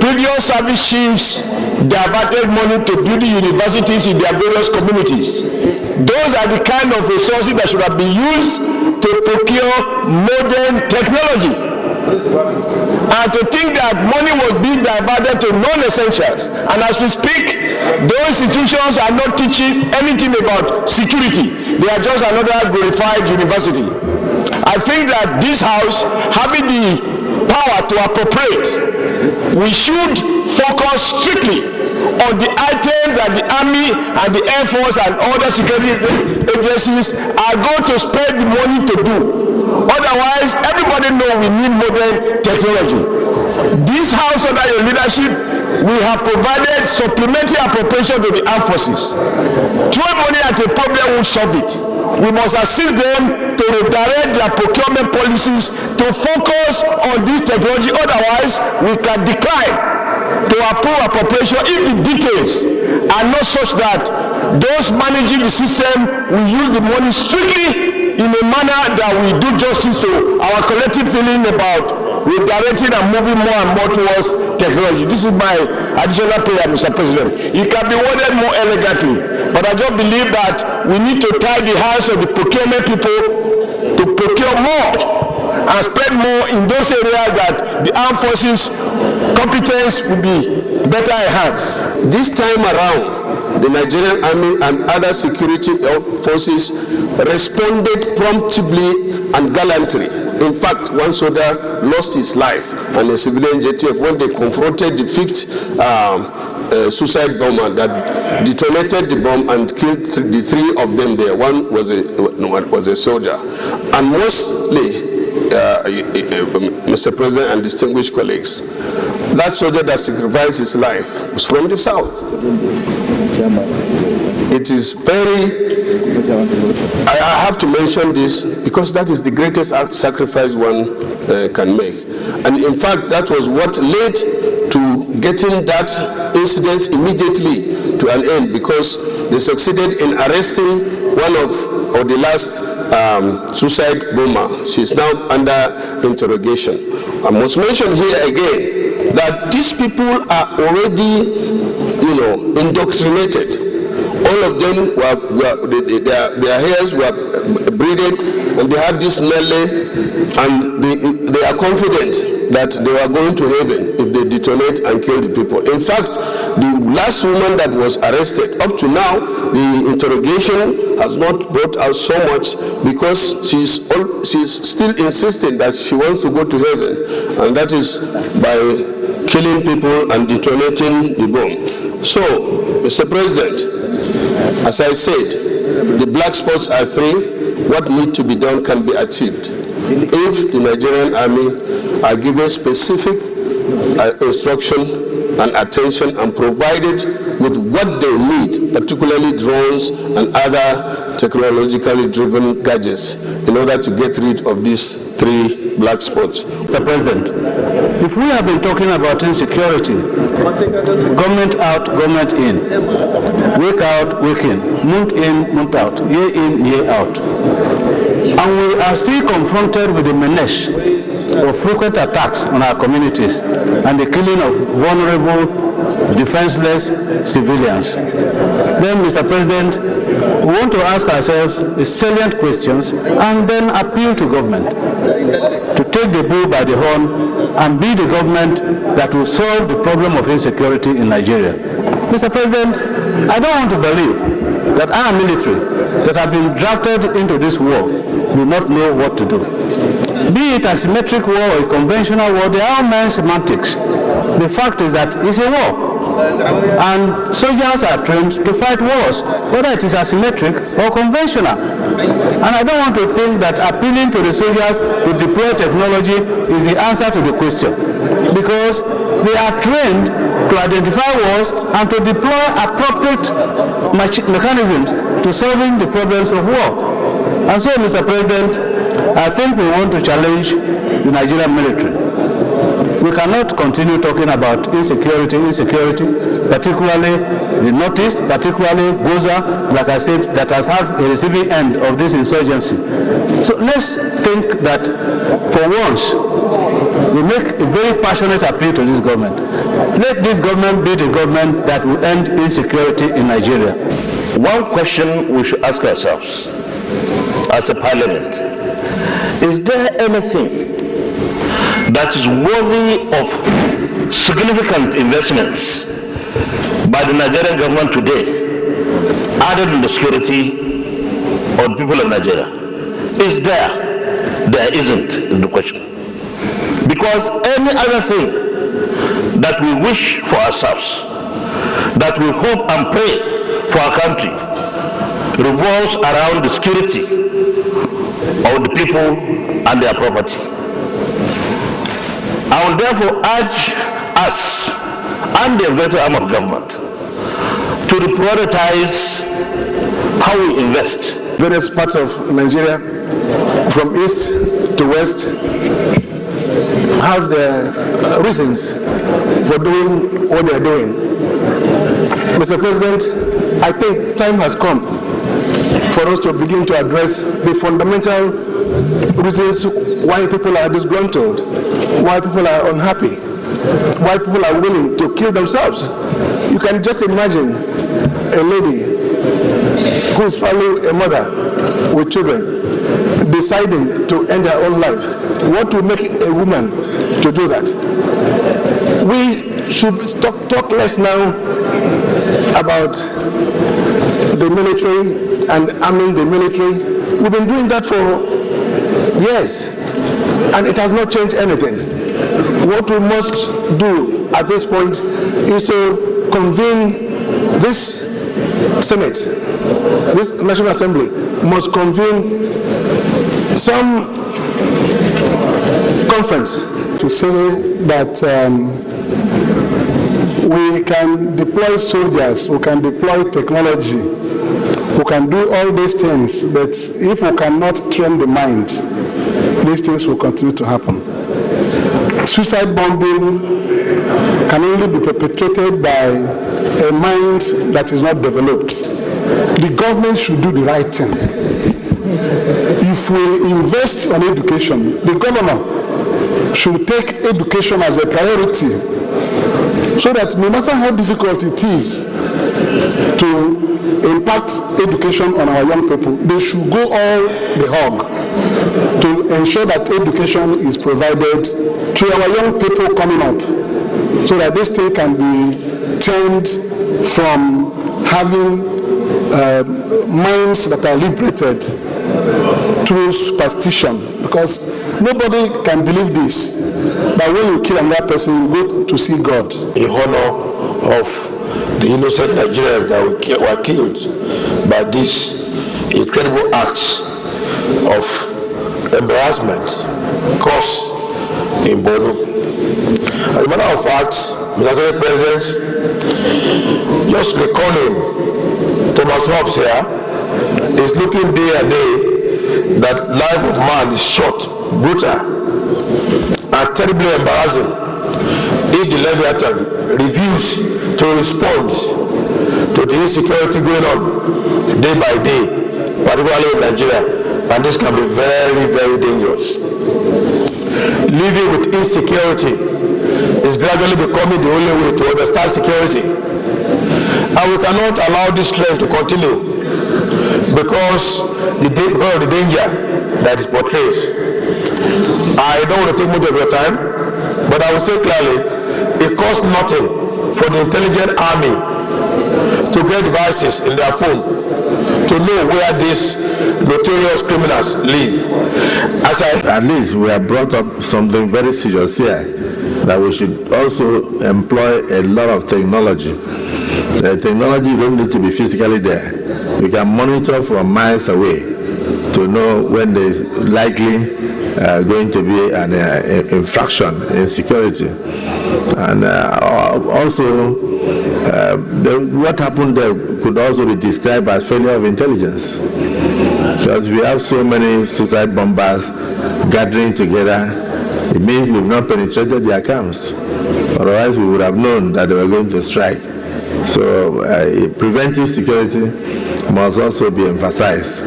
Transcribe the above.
Previous service chiefs diverted money to build universities in their various communities. Those are the kind of resources that should have been used to procure modern technology. And to think that money was being diverted to non-essentials. And as we speak, those institutions are not teaching anything about security. They are just another glorified university. I think that this House, having the power to appropriate, we should focus strictly on the items that the Army and the Air Force and other security agencies are going to spend the money to do. Otherwise, everybody knows we need modern technology. This House, under your leadership, we have provided supplementary appropriation to the armed forces. Throwing money at a problem will solve it. We must assist them to redirect their procurement policies to focus on this technology. Otherwise, we can decline to approve appropriation if the details are not such that those managing the system will use the money strictly in a manner that we do justice to our collective feeling about redirecting and moving more and more towards technology. This is my additional prayer, Mr. President. It can be worded more elegantly, but I just believe that we need to tie the hands of the procurement people to procure more and spend more in those areas that the armed forces competence will be better enhanced. This time around, the Nigerian Army and other security forces responded promptly and gallantly. In fact, one soldier lost his life and a civilian JTF when they confronted the 5th suicide bomber that detonated the bomb and killed the 3 of them there. One was a soldier. And mostly, Mr. President and distinguished colleagues, that soldier that sacrificed his life was from the south. It is very, I have to mention this because that is the greatest sacrifice one can make. And in fact, that was what led to getting that incident immediately to an end, because they succeeded in arresting one of the last suicide bomber. She is now under interrogation. I must mention here again that these people are already, indoctrinated. All of them their hairs were braided, and they had this melee, and they are confident that they are going to heaven if they detonate and kill the people. In fact, the last woman that was arrested, up to now, the interrogation has not brought out so much because she's still insisting that she wants to go to heaven, and that is by killing people and detonating the bomb. So, Mr. President, as I said, the black spots are 3. What needs to be done can be achieved if the Nigerian Army are given specific instruction and attention and provided with what they need, particularly drones and other technologically driven gadgets, in order to get rid of these 3 black spots. Mr. President, if we have been talking about insecurity, government out, government in, week out, week in, month out, year in, year out, and we are still confronted with the menace of frequent attacks on our communities and the killing of vulnerable, defenseless civilians, then, Mr. President, we want to ask ourselves the salient questions and then appeal to government to take the bull by the horn and be the government that will solve the problem of insecurity in Nigeria. Mr. President, I don't want to believe that our military that have been drafted into this war do not know what to do. Be it a symmetric war or a conventional war, they are all mere semantics. The fact is that it's a war. And soldiers are trained to fight wars, whether it is asymmetric or conventional. And I don't want to think that appealing to the soldiers to deploy technology is the answer to the question, because they are trained to identify wars and to deploy appropriate mechanisms to solving the problems of war. And so, Mr. President, I think we want to challenge the Nigerian military. We cannot continue talking about insecurity, particularly the Northeast, particularly Goza, like I said, that has had a receiving end of this insurgency. So let's think that for once We make a very passionate appeal to this government. Let this government be the government that will end insecurity in Nigeria. One question we should ask ourselves as a parliament: is there anything that is worthy of significant investments by the Nigerian government today, other than the security of the people of Nigeria? Is there? There isn't, is the question. Because any other thing that we wish for ourselves, that we hope and pray for our country, revolves around the security of the people and their property. I will therefore urge us and the executive arm of government to prioritize how we invest. Various parts of Nigeria, from east to west, have their reasons for doing what they are doing. Mr. President, I think time has come for us to begin to address the fundamental reasons why people are disgruntled, why people are unhappy, why people are willing to kill themselves. You can just imagine a lady who is probably a mother with children deciding to end her own life. What will make a woman to do that? We should talk less now about the military and arming the military. We've been doing that for years, and it has not changed anything. What we must do at this point is to convene this Senate, this National Assembly must convene some conference to say that we can deploy soldiers, we can deploy technology, we can do all these things, but if we cannot train the mind, these things will continue to happen. Suicide bombing can only be perpetrated by a mind that is not developed. The government should do the right thing. If we invest on education, the governor should take education as a priority, so that no matter how difficult it is to impact education on our young people, they should go all the hog to ensure that education is provided to our young people coming up, so that this thing can be turned from having minds that are liberated through superstition, because nobody can believe this. But when you kill another person, you go to see God. In honor of the innocent Nigerians that were killed by these incredible acts of embarrassment caused in Borno. As a matter of fact, Mr. President, just recalling Thomas Hobbes here is looking day and day that life of man is short, brutal, and terribly embarrassing if the Leviathan refuses to respond to the insecurity going on day by day, particularly in Nigeria, and this can be very, very dangerous. Living with insecurity is gradually becoming the only way to understand security, and we cannot allow this trend to continue because of the danger that is portrayed. I don't want to take much of your time, but I will say clearly, it costs nothing for the intelligent army to get devices in their phone to know where these notorious criminals live. At least we have brought up something very serious here, that we should also employ a lot of technology. The technology don't need to be physically there. We can monitor from miles away to know when there is likely going to be an infraction in security. And also, what happened there could also be described as failure of intelligence. Because we have so many suicide bombers gathering together, it means we've not penetrated their camps. Otherwise, we would have known that they were going to strike. So preventive security must also be emphasized.